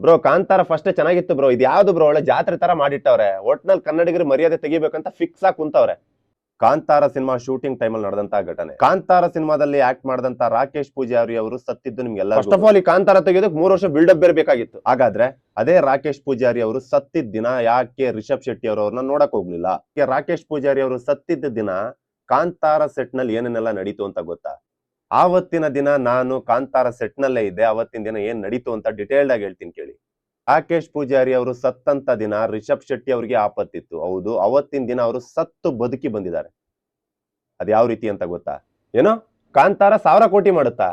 Bro Kantara first ಚೆನ್ನಾಗಿತ್ತು bro. ಇದು ಯಾವ್ದು ಬ್ರೋ, ಒಳ್ಳೆ ಜಾತ್ರೆ ತರ ಮಾಡಿಟ್ಟವ್ರೆ. ಒಟ್ನಲ್ಲಿ ಕನ್ನಡಿಗರು ಮರ್ಯಾದೆ ತೆಗಿಬೇಕಂತ ಫಿಕ್ಸ್ ಆಗಿ ಕುಂತವ್ರೆ. ಕಾಂತಾರ ಸಿನಿಮಾ ಶೂಟಿಂಗ್ ಟೈಮ್ ಅಲ್ಲಿ ನಡೆದಂತ ಘಟನೆ. ಕಾಂತಾರ ಸಿನಿಮಾದಲ್ಲಿ ಆಕ್ಟ್ ಮಾಡಿದಂತ ರಾಕೇಶ್ ಪೂಜಾರಿ ಅವರು ಸತ್ತಿದ್ದು ನಿಮ್ಗೆಲ್ಲ ಫಸ್ಟ್ ಆಫ್ ಆಲ್ ಈ ಕಾಂತಾರ ತೆಗೆಯೋದಕ್ಕೆ 3 ವರ್ಷ ಬಿಲ್ಡಪ್ ಬೇರೆ ಬೇಕಾಗಿತ್ತು. ಹಾಗಾದ್ರೆ ಅದೇ ರಾಕೇಶ್ ಪೂಜಾರಿ ಅವರು ಸತ್ತಿದ್ದ ದಿನ ಯಾಕೆ ರಿಷಬ್ ಶೆಟ್ಟಿ ಅವ್ರನ್ನ ನೋಡಕ್ ಹೋಗ್ಲಿಲ್ಲ? ರಾಕೇಶ್ ಪೂಜಾರಿ ಅವರು ಸತ್ತಿದ್ದ ದಿನ ಕಾಂತಾರ ಸೆಟ್ ನಲ್ಲಿ ಏನೇನೆಲ್ಲ ನಡೀತು ಅಂತ ಗೊತ್ತಾ? ಆವತ್ತಿನ ದಿನ ನಾನು ಕಾಂತಾರ ಸೆಟ್ ನಲ್ಲೇ ಇದ್ದೆ. ಅವತ್ತಿನ ದಿನ ಏನ್ ನಡೀತು ಅಂತ ಡಿಟೇಲ್ಡ್ ಆಗಿ ಹೇಳ್ತೀನಿ ಕೇಳಿ. ರಾಕೇಶ್ ಪೂಜಾರಿ ಅವರು ಸತ್ತಂತ ದಿನ ರಿಷಬ್ ಶೆಟ್ಟಿ ಅವರಿಗೆ ಆಪತ್ತಿತ್ತು. ಹೌದು, ಅವತ್ತಿನ ದಿನ ಅವರು ಸತ್ತು ಬದುಕಿ ಬಂದಿದ್ದಾರೆ. ಅದ್ ಯಾವ ರೀತಿ ಅಂತ ಗೊತ್ತಾ? ಏನೋ ಕಾಂತಾರ 1000 ಕೋಟಿ ಮಾಡುತ್ತಾ?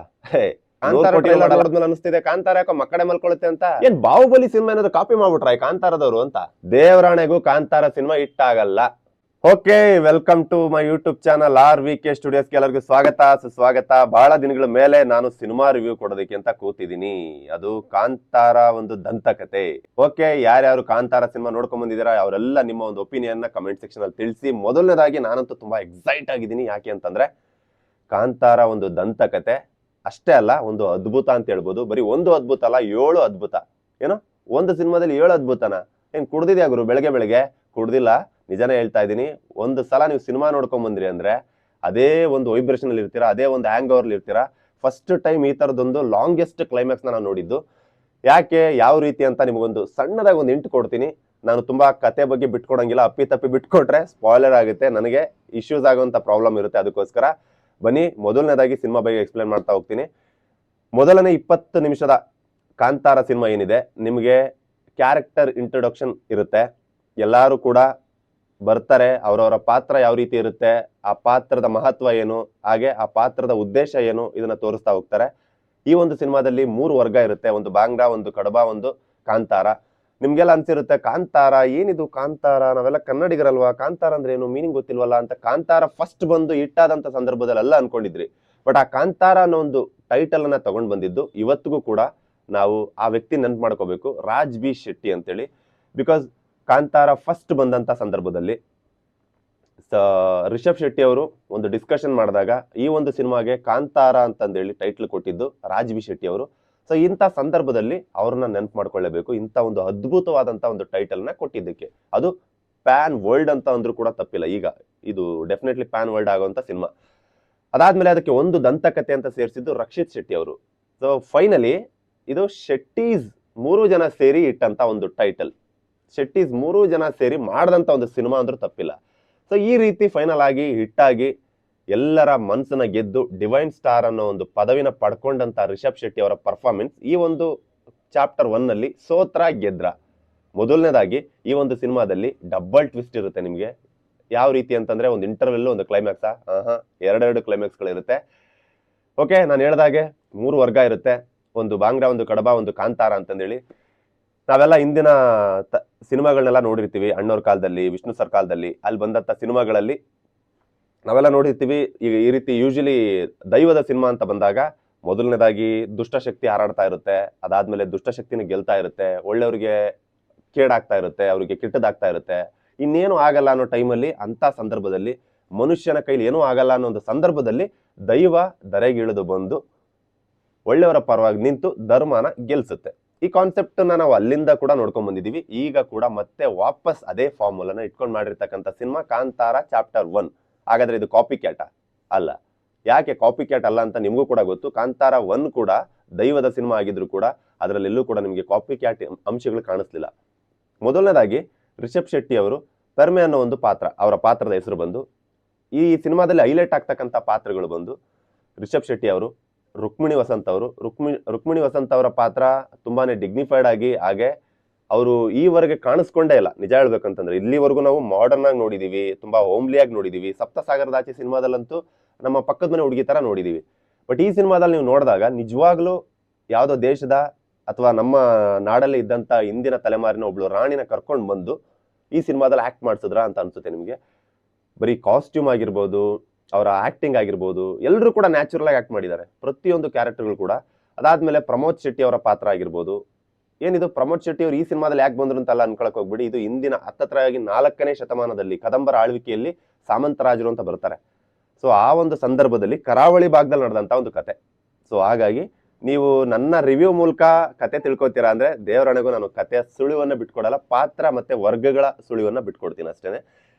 ಅನಿಸ್ತಿದೆ ಕಾಂತಾರ ಯಾಕೋ ಮಕ್ಕಡೆ ಮಲ್ಕೊಳ್ಳುತ್ತೆ ಅಂತ. ಏನ್ ಬಾಹುಬಲಿ ಸಿನಿಮಾ ಏನಾದ್ರು ಕಾಪಿ ಮಾಡ್ಬಿಟ್ರ ಕಾಂತಾರದವರು ಅಂತ? ದೇವರಾಣೆಗೂ ಕಾಂತಾರ ಸಿನಿಮಾ ಇಟ್ಟಾಗಲ್ಲ. Okay, welcome to my YouTube channel RVK ಸ್ಟುಡಿಯೋಸ್ಗೆ ಎಲ್ಲರಿಗೂ ಸ್ವಾಗತ ಸುಸ್ವಾಗತ. ಬಹಳ ದಿನಗಳ ಮೇಲೆ ನಾನು ಸಿನಿಮಾ ರಿವ್ಯೂ ಕೊಡೋದಕ್ಕೆ ಅಂತ ಕೂತಿದ್ದೀನಿ. ಅದು ಕಾಂತಾರ ಒಂದು ದಂತಕತೆ. ಓಕೆ, ಯಾರ್ಯಾರು ಕಾಂತಾರ ಸಿನಿಮಾ ನೋಡ್ಕೊಂಡ್ ಬಂದಿದ್ದೀರಾ ಅವರೆಲ್ಲ ನಿಮ್ಮ ಒಂದು ಒಪಿನಿಯನ್ ನ ಕಮೆಂಟ್ ಸೆಕ್ಷನ್ ಅಲ್ಲಿ ತಿಳಿಸಿ. ಮೊದಲನೇದಾಗಿ ನಾನಂತೂ ತುಂಬಾ ಎಕ್ಸೈಟ್ ಆಗಿದ್ದೀನಿ. ಯಾಕೆ ಅಂತಂದ್ರೆ ಕಾಂತಾರ ಒಂದು ದಂತಕತೆ ಅಷ್ಟೇ ಅಲ್ಲ, ಒಂದು ಅದ್ಭುತ ಅಂತ ಹೇಳ್ಬೋದು. ಬರೀ ಒಂದು ಅದ್ಭುತ ಅಲ್ಲ, 7 ಅದ್ಭುತ. ಏನೋ ಒಂದು ಸಿನಿಮಾದಲ್ಲಿ 7 ಅದ್ಭುತನ ಏನ್ ಕುಡ್ದಿದ್ಯಾ ಗುರು? ಬೆಳಗ್ಗೆ ಕುಡ್ದಿಲ್ಲ, ನಿಜಾನೇ ಹೇಳ್ತಾ ಇದ್ದೀನಿ. ಒಂದು ಸಲ ನೀವು ಸಿನಿಮಾ ನೋಡ್ಕೊಂಡ್ ಬಂದ್ರಿ ಅಂದ್ರೆ ಅದೇ ಒಂದು ವೈಬ್ರೇಷನ್ ಅಲ್ಲಿ ಇರ್ತೀರಾ, ಅದೇ ಒಂದು ಹ್ಯಾಂಗ್ ಓವರ್ ಇರ್ತೀರಾ. ಫಸ್ಟ್ ಟೈಮ್ ಈ ತರದೊಂದು ಲಾಂಗೆಸ್ಟ್ ಕ್ಲೈಮ್ಯಾಕ್ಸ್ ನಾನು ನೋಡಿದ್ದು. ಯಾಕೆ, ಯಾವ ರೀತಿ ಅಂತ ನಿಮಗೊಂದು ಸಣ್ಣದಾಗಿ ಒಂದು ಇಂಟು ಕೊಡ್ತೀನಿ. ನಾನು ತುಂಬಾ ಕತೆ ಬಗ್ಗೆ ಬಿಟ್ಕೊಡಂಗಿಲ್ಲ. ಅಪ್ಪಿ ತಪ್ಪಿ ಬಿಟ್ಕೊಟ್ರೆ ಸ್ಪಾಯ್ಲರ್ ಆಗುತ್ತೆ, ನನಗೆ ಇಶ್ಯೂಸ್ ಆಗುವಂತ ಪ್ರಾಬ್ಲಮ್ ಇರುತ್ತೆ. ಅದಕ್ಕೋಸ್ಕರ ಬನ್ನಿ ಮೊದಲನೇದಾಗಿ ಸಿನಿಮಾ ಬಗ್ಗೆ ಎಕ್ಸ್ಪ್ಲೇನ್ ಮಾಡ್ತಾ ಹೋಗ್ತೀನಿ. ಮೊದಲನೇ 20 ನಿಮಿಷದ ಕಾಂತಾರ ಸಿನಿಮಾ ಏನಿದೆ, ನಿಮಗೆ ಕ್ಯಾರೆಕ್ಟರ್ ಇಂಟ್ರೊಡಕ್ಷನ್ ಇರುತ್ತೆ. ಎಲ್ಲರೂ ಕೂಡ ಬರ್ತಾರೆ, ಅವರವರ ಪಾತ್ರ ಯಾವ ರೀತಿ ಇರುತ್ತೆ, ಆ ಪಾತ್ರದ ಮಹತ್ವ ಏನು, ಹಾಗೆ ಆ ಪಾತ್ರದ ಉದ್ದೇಶ ಏನು, ಇದನ್ನ ತೋರಿಸ್ತಾ ಹೋಗ್ತಾರೆ. ಈ ಒಂದು ಸಿನಿಮಾದಲ್ಲಿ 3 ವರ್ಗ ಇರುತ್ತೆ. ಒಂದು ಬಾಂಗ್ರಾ, ಒಂದು ಕಡಬ, ಒಂದು ಕಾಂತಾರ. ನಿಮ್ಗೆಲ್ಲ ಅನ್ಸಿರುತ್ತೆ ಕಾಂತಾರ ಏನಿದು? ಕಾಂತಾರ ನಾವೆಲ್ಲ ಕನ್ನಡಿಗರಲ್ವಾ, ಕಾಂತಾರ ಅಂದ್ರೆ ಏನು ಮೀನಿಂಗ್ ಗೊತ್ತಿಲ್ವಲ್ಲ ಅಂತ. ಕಾಂತಾರ ಫಸ್ಟ್ ಬಂದು ಇಟ್ಟಾದಂತ ಸಂದರ್ಭದಲ್ಲಿ ಎಲ್ಲ ಅನ್ಕೊಂಡಿದ್ರಿ. ಬಟ್ ಆ ಕಾಂತಾರ ಅನ್ನೋ ಒಂದು ಟೈಟಲ್ ಅನ್ನ ತಗೊಂಡ್ ಬಂದಿದ್ದು ಇವತ್ತಿಗೂ ಕೂಡ ನಾವು ಆ ವ್ಯಕ್ತಿ ನೆನ್ಪು ಮಾಡ್ಕೋಬೇಕು, ರಾಜ್ ಬಿ ಶೆಟ್ಟಿ ಅಂತೇಳಿ. ಬಿಕಾಸ್ ಕಾಂತಾರ ಫಸ್ಟ್ ಬಂದಂತ ಸಂದರ್ಭದಲ್ಲಿ ರಿಷಬ್ ಶೆಟ್ಟಿ ಅವರು ಒಂದು ಡಿಸ್ಕಷನ್ ಮಾಡಿದಾಗ ಈ ಒಂದು ಸಿನಿಮಾಗೆ ಕಾಂತಾರ ಅಂತಂದೇಳಿ ಟೈಟ್ಲ್ ಕೊಟ್ಟಿದ್ದು ರಾಜ್ ಬಿ ಶೆಟ್ಟಿ ಅವರು. ಸೊ ಇಂಥ ಸಂದರ್ಭದಲ್ಲಿ ಅವ್ರನ್ನ ನೆನ್ಪು ಮಾಡ್ಕೊಳ್ಳೇಬೇಕು, ಇಂಥ ಒಂದು ಅದ್ಭುತವಾದಂತ ಒಂದು ಟೈಟಲ್ ನ ಕೊಟ್ಟಿದ್ದಕ್ಕೆ. ಅದು ಪ್ಯಾನ್ ವರ್ಲ್ಡ್ ಅಂತ ಅಂದ್ರೂ ಕೂಡ ತಪ್ಪಿಲ್ಲ. ಈಗ ಇದು ಡೆಫಿನೆಟ್ಲಿ ಪ್ಯಾನ್ ವರ್ಲ್ಡ್ ಆಗುವಂತ ಸಿನಿಮಾ. ಅದಾದ್ಮೇಲೆ ಅದಕ್ಕೆ ಒಂದು ದಂತಕತೆ ಅಂತ ಸೇರಿಸಿದ್ದು ರಕ್ಷಿತ್ ಶೆಟ್ಟಿ ಅವರು. ಸೊ ಫೈನಲಿ ಇದು ಶೆಟ್ಟೀಸ್ 3 ಜನ ಸೇರಿ ಇಟ್ಟಂತ ಒಂದು ಟೈಟಲ್. ಶೆಟ್ಟೀಸ್ 3 ಜನ ಸೇರಿ ಮಾಡದಂತ ಒಂದು ಸಿನಿಮಾ ಅಂದ್ರೂ ತಪ್ಪಿಲ್ಲ. ಸೊ ಈ ರೀತಿ ಫೈನಲ್ ಆಗಿ ಹಿಟ್ಟಾಗಿ ಎಲ್ಲರ ಮನಸ್ಸನ್ನ ಗೆದ್ದು ಡಿವೈನ್ ಸ್ಟಾರ್ ಅನ್ನೋ ಒಂದು ಪದವಿನ ಪಡ್ಕೊಂಡಂತ ರಿಷಬ್ ಶೆಟ್ಟಿ ಅವರ ಪರ್ಫಾರ್ಮೆನ್ಸ್ ಈ ಒಂದು ಚಾಪ್ಟರ್ 1 ನಲ್ಲಿ ಸೋತ್ರ ಗೆದ್ರ. ಮೊದಲನೇದಾಗಿ ಈ ಒಂದು ಸಿನಿಮಾದಲ್ಲಿ ಡಬಲ್ ಟ್ವಿಸ್ಟ್ ಇರುತ್ತೆ ನಿಮ್ಗೆ. ಯಾವ ರೀತಿ ಅಂತಂದ್ರೆ ಒಂದು ಇಂಟರ್ವೆಲ್, ಒಂದು ಕ್ಲೈಮ್ಯಾಕ್ಸ್, ಎರಡೆರಡು ಕ್ಲೈಮ್ಯಾಕ್ಸ್ಗಳಿರುತ್ತೆ. ಓಕೆ, ನಾನು ಹೇಳ್ದಾಗೆ 3 ವರ್ಗ ಇರುತ್ತೆ. ಒಂದು ಬಾಂಗ್ರಾ, ಒಂದು ಕಡಬ, ಒಂದು ಕಾಂತಾರ ಅಂತಂದೇಳಿ. ನಾವೆಲ್ಲ ಹಿಂದಿನ ಸಿನಿಮಾಗಳನ್ನೆಲ್ಲ ನೋಡಿರ್ತೀವಿ. ಅಣ್ಣವ್ರ ಕಾಲದಲ್ಲಿ, ವಿಷ್ಣು ಸರ್ ಕಾಲದಲ್ಲಿ ಅಲ್ಲಿ ಬಂದಂತ ಸಿನಿಮಾಗಳಲ್ಲಿ ನಾವೆಲ್ಲ ನೋಡಿರ್ತೀವಿ. ಈಗ ಈ ರೀತಿ ಯೂಶಲಿ ದೈವದ ಸಿನಿಮಾ ಅಂತ ಬಂದಾಗ ಮೊದಲನೇದಾಗಿ ದುಷ್ಟಶಕ್ತಿ ಹಾರಾಡ್ತಾ ಇರುತ್ತೆ. ಅದಾದ್ಮೇಲೆ ದುಷ್ಟಶಕ್ತಿನ ಗೆಲ್ತಾ ಇರುತ್ತೆ, ಒಳ್ಳೆಯವ್ರಿಗೆ ಕೇಡಾಗ್ತಾ ಇರುತ್ತೆ, ಅವ್ರಿಗೆ ಕೆಟ್ಟದಾಗ್ತಾ ಇರುತ್ತೆ. ಇನ್ನೇನು ಆಗಲ್ಲ ಅನ್ನೋ ಟೈಮಲ್ಲಿ, ಅಂತ ಸಂದರ್ಭದಲ್ಲಿ ಮನುಷ್ಯನ ಕೈಲಿ ಏನೂ ಆಗಲ್ಲ ಅನ್ನೋ ಒಂದು ಸಂದರ್ಭದಲ್ಲಿ ದೈವ ಧರೆಗಿಳಿದು ಬಂದು ಒಳ್ಳೆಯವರ ಪರವಾಗಿ ನಿಂತು ಧರ್ಮನ ಗೆಲ್ಸುತ್ತೆ. ಈ ಕಾನ್ಸೆಪ್ಟ್ ನಾವು ಅಲ್ಲಿಂದ ಕೂಡ ನೋಡ್ಕೊಂಡ್ ಬಂದಿದೀವಿ. ಈಗ ಕೂಡ ಮತ್ತೆ ವಾಪಸ್ ಅದೇ ಫಾರ್ಮುಲಾನ ಇಟ್ಕೊಂಡು ಮಾಡಿರ್ತಕ್ಕಂಥ ಸಿನಿಮಾ ಕಾಂತಾರ ಚಾಪ್ಟರ್ 1. ಹಾಗಾದ್ರೆ ಇದು ಕಾಪಿ ಕ್ಯಾಟ ಅಲ್ಲ. ಯಾಕೆ ಕಾಪಿ ಕ್ಯಾಟ್ ಅಲ್ಲ ಅಂತ ನಿಮ್ಗೂ ಕೂಡ ಗೊತ್ತು. ಕಾಂತಾರ 1 ಕೂಡ ದೈವದ ಸಿನಿಮಾ ಆಗಿದ್ರು ಕೂಡ ಅದರಲ್ಲೆಲ್ಲೂ ಕೂಡ ನಿಮಗೆ ಕಾಪಿ ಕ್ಯಾಟ್ ಅಂಶಗಳು ಕಾಣಿಸ್ಲಿಲ್ಲ. ಮೊದಲನೇದಾಗಿ ರಿಷಬ್ ಶೆಟ್ಟಿ ಅವರು ಪರ್ಮೆ ಅನ್ನೋ ಒಂದು ಪಾತ್ರ, ಅವರ ಪಾತ್ರದ ಹೆಸರು ಬಂದು ಈ ಸಿನಿಮಾದಲ್ಲಿ ಹೈಲೈಟ್ ಆಗ್ತಕ್ಕಂಥ ಪಾತ್ರಗಳು ಬಂದು ರಿಷಬ್ ಶೆಟ್ಟಿ ಅವರು, ರುಕ್ಮಿಣಿ ವಸಂತ್ ಅವರು. ರುಕ್ಮಿಣಿ ವಸಂತ್ ಅವರ ಪಾತ್ರ ತುಂಬಾನೇ ಡಿಗ್ನಿಫೈಡ್ ಆಗಿ, ಹಾಗೆ ಅವರು ಈವರೆಗೆ ಕಾಣಿಸ್ಕೊಂಡೇ ಇಲ್ಲ. ನಿಜ ಹೇಳ್ಬೇಕಂತಂದ್ರೆ ಇಲ್ಲಿವರೆಗೂ ನಾವು ಮಾಡರ್ನ್ ಆಗಿ ನೋಡಿದೀವಿ, ತುಂಬಾ ಹೋಮ್ಲಿಯಾಗಿ ನೋಡಿದೀವಿ. ಸಪ್ತಸಾಗರದಾಚೆ ಸಿನಿಮಾದಲ್ಲಂತೂ ನಮ್ಮ ಪಕ್ಕದ ಮನೆ ಹುಡುಗಿ ತರ ನೋಡಿದೀವಿ. ಬಟ್ ಈ ಸಿನಿಮಾದಲ್ಲಿ ನೀವು ನೋಡಿದಾಗ ನಿಜವಾಗ್ಲೂ ಯಾವುದೋ ದೇಶದ ಅಥವಾ ನಮ್ಮ ನಾಡಲ್ಲಿ ಇದ್ದಂತ ಹಿಂದಿನ ತಲೆಮಾರಿನ ಒಬ್ಳು ರಾಣಿನ ಕರ್ಕೊಂಡು ಬಂದು ಈ ಸಿನಿಮಾದಲ್ಲಿ ಆಕ್ಟ್ ಮಾಡಿಸಿದ್ರ ಅಂತ ಅನ್ಸುತ್ತೆ ನಿಮ್ಗೆ. ಬರೀ ಕಾಸ್ಟ್ಯೂಮ್ ಆಗಿರ್ಬೋದು, ಅವರ ಆಕ್ಟಿಂಗ್ ಆಗಿರ್ಬೋದು, ಎಲ್ಲರೂ ಕೂಡ ನ್ಯಾಚುರಲ್ ಆಗಿ ಆಕ್ಟ್ ಮಾಡಿದ್ದಾರೆ, ಪ್ರತಿಯೊಂದು ಕ್ಯಾರೆಕ್ಟರ್ಗಳು ಕೂಡ. ಅದಾದ್ಮೇಲೆ ಪ್ರಮೋದ್ ಶೆಟ್ಟಿ ಅವರ ಪಾತ್ರ ಆಗಿರ್ಬೋದು. ಏನಿದು ಪ್ರಮೋದ್ ಶೆಟ್ಟಿ ಅವರು ಈ ಸಿನಿಮಾದಲ್ಲಿ ಯಾಕೆ ಬಂದ್ರು ಅಂತಲ್ಲ ಅನ್ಕೊಳಕ್ ಹೋಗ್ಬಿಡಿ. ಇದು ಹಿಂದಿನ ಹತ್ತತ್ರವಾಗಿ 4ನೇ ಶತಮಾನದಲ್ಲಿ ಕದಂಬರ ಆಳ್ವಿಕೆಯಲ್ಲಿ ಸಾಮಂತರಾಜರು ಅಂತ ಬರ್ತಾರೆ. ಸೊ ಆ ಒಂದು ಸಂದರ್ಭದಲ್ಲಿ ಕರಾವಳಿ ಭಾಗದಲ್ಲಿ ನಡೆದಂತ ಒಂದು ಕತೆ. ಸೊ ಹಾಗಾಗಿ ನೀವು ನನ್ನ ರಿವ್ಯೂ ಮೂಲಕ ಕತೆ ತಿಳ್ಕೊತೀರಾ ಅಂದ್ರೆ ದೇವರಣೆಗೂ ನಾನು ಕತೆಯ ಸುಳಿವನ್ನ ಬಿಟ್ಕೊಡಲ್ಲ, ಪಾತ್ರ ಮತ್ತೆ ವರ್ಗಗಳ ಸುಳಿವನ್ನ ಬಿಟ್ಕೊಡ್ತೀನಿ ಅಷ್ಟೇನೆ.